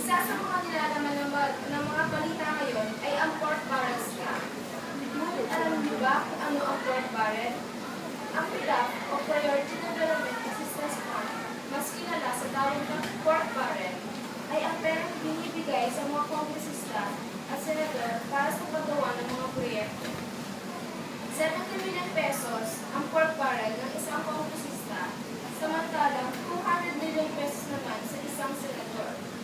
Isa sa mga nilalaman ng mga balita ngayon ay ang pork barrel scam. Ngunit alam niyo ba kung ano ang pork barrel? Ang PDAF o Priority Development Assistance Fund, mas kilala sa tawag na pork barrel, ay ang perang binibigay sa mga kongresista at senador para sa paggawa ng mga proyekto. 70 million pesos ang pork barrel ng isang kongresista, samantalang 200 million pesos naman sa isang senador.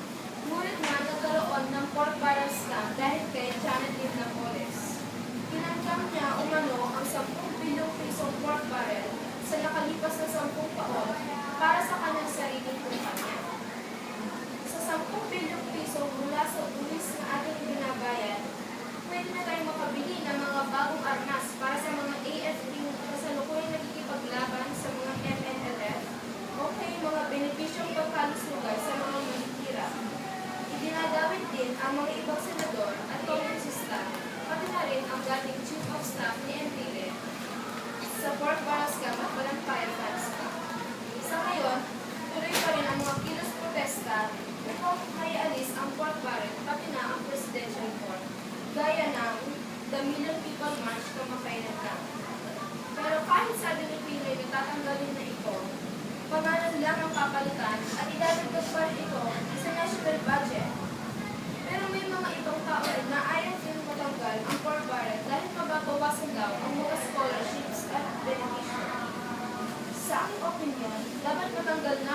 Ngunit nga nagkaroon ng pork barrel scam dahil kay Janet Lim Napoles. Pinangkam niya umano ang 10 bilyong pisong pork barrel sa nakalipas na 10 taon para sa kanyang sariling kumpanya. Sa 10 bilyong piso mula sa buwis na ating binabayad, pwede na tayong makabili ng mga bagong armas para sa mga AFP na kasalukuyang nakikipaglaban sa mga MNLF o kay mga benepisyong pagkalusugan sa mga manitira. Idinagawid din ang mga ibang senador at kongresista, pati na rin ang dating Chief of Staff ni Enrile sa pork barrel scam at Balampaya Funds scam. Sa ngayon, tuloy pa rin ang mga kilos protesta upang maialis ang pork barrel pati na ang presidential court, gaya ng The Million People March kamakailan lang. Pero kahit sabi ni Pinoy na tatanggalin na ito, pangalan lang ang papalitan at idadagdag pa rin ito sa national budget. Pero may mga ibang tao rin na ayaw din matanggal ang pork barrel dahil mababawasan daw ang mga scholarships at benepisyo. Sa aking opinion, dapat matanggal na